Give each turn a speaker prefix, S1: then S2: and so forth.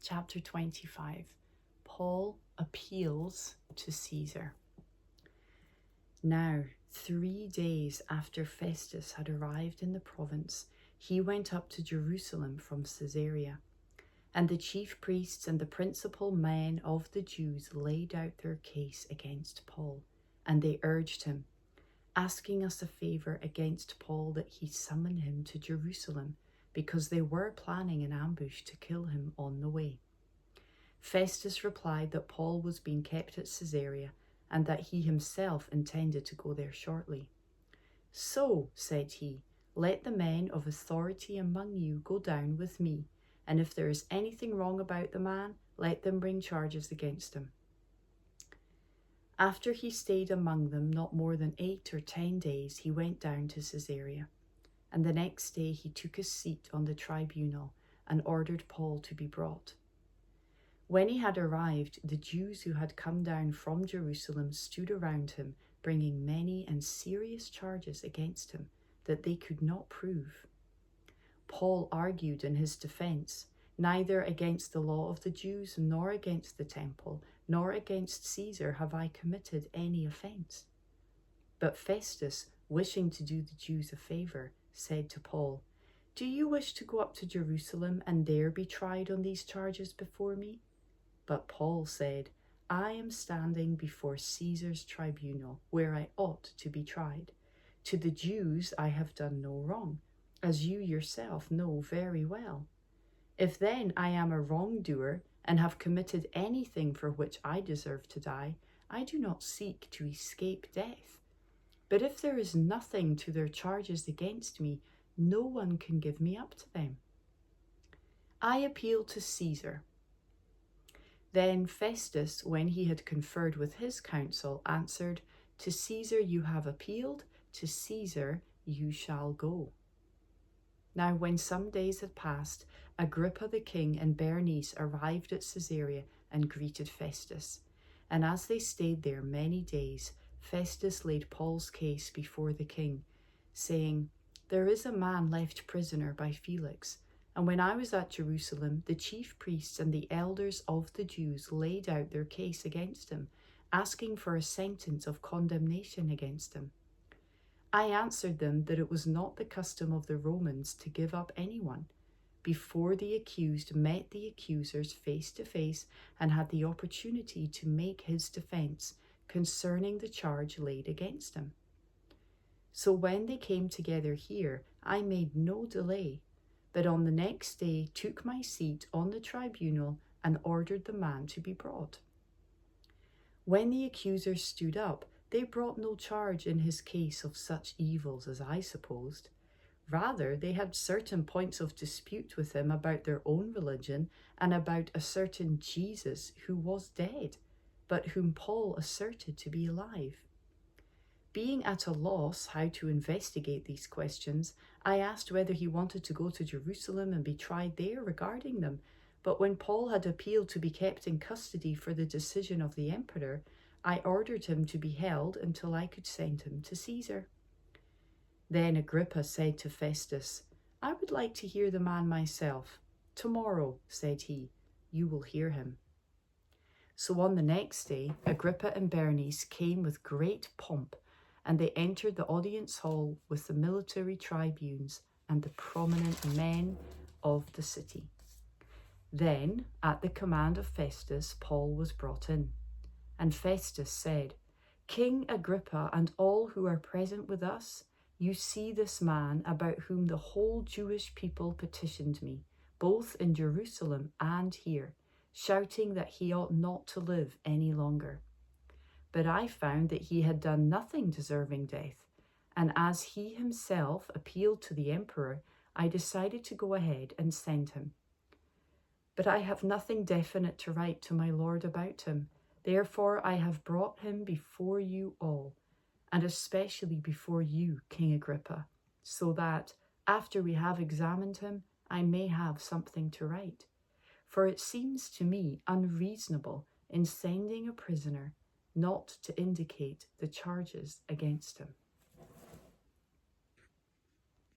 S1: Chapter 25. Paul appeals to Caesar. Now, 3 days after Festus had arrived in the province, he went up to Jerusalem from Caesarea. And the chief priests and the principal men of the Jews laid out their case against Paul, and they urged him, asking us a favor against Paul that he summon him to Jerusalem, because they were planning an ambush to kill him on the way. Festus replied that Paul was being kept at Caesarea, and that he himself intended to go there shortly. So, said he, let the men of authority among you go down with me, and if there is anything wrong about the man, let them bring charges against him. After he stayed among them not more than 8 or 10 days, he went down to Caesarea. And the next day he took his seat on the tribunal and ordered Paul to be brought. When he had arrived, the Jews who had come down from Jerusalem stood around him, bringing many and serious charges against him that they could not prove. Paul argued in his defense, neither against the law of the Jews, nor against the temple, nor against Caesar have I committed any offense. But Festus, wishing to do the Jews a favor, said to Paul, Do you wish to go up to Jerusalem and there be tried on these charges before me? But Paul said, I am standing before Caesar's tribunal, where I ought to be tried. To the Jews I have done no wrong, as you yourself know very well. If then I am a wrongdoer and have committed anything for which I deserve to die, I do not seek to escape death. But if there is nothing to their charges against me, no one can give me up to them. I appeal to Caesar. Then Festus, when he had conferred with his council, answered, To Caesar you have appealed, to Caesar you shall go. Now when some days had passed, Agrippa the king and Bernice arrived at Caesarea and greeted Festus. And as they stayed there many days, Festus laid Paul's case before the king, saying, There is a man left prisoner by Felix, and when I was at Jerusalem, the chief priests and the elders of the Jews laid out their case against him, asking for a sentence of condemnation against him. I answered them that it was not the custom of the Romans to give up anyone, before the accused met the accusers face to face and had the opportunity to make his defense concerning the charge laid against him. So when they came together here, I made no delay, but on the next day took my seat on the tribunal and ordered the man to be brought. When the accusers stood up, they brought no charge in his case of such evils as I supposed. Rather, they had certain points of dispute with him about their own religion and about a certain Jesus who was dead, but whom Paul asserted to be alive. Being at a loss how to investigate these questions, I asked whether he wanted to go to Jerusalem and be tried there regarding them. But when Paul had appealed to be kept in custody for the decision of the emperor, I ordered him to be held until I could send him to Caesar. Then Agrippa said to Festus, I would like to hear the man myself. Tomorrow, said he, you will hear him. So on the next day, Agrippa and Bernice came with great pomp, and they entered the audience hall with the military tribunes and the prominent men of the city. Then, at the command of Festus, Paul was brought in. And Festus said, King Agrippa and all who are present with us, you see this man about whom the whole Jewish people petitioned me, both in Jerusalem and here, shouting that he ought not to live any longer. But I found that he had done nothing deserving death, and as he himself appealed to the emperor, I decided to go ahead and send him. But I have nothing definite to write to my lord about him. Therefore I have brought him before you all, and especially before you, King Agrippa, so that, after we have examined him, I may have something to write. For it seems to me unreasonable in sending a prisoner not to indicate the charges against him.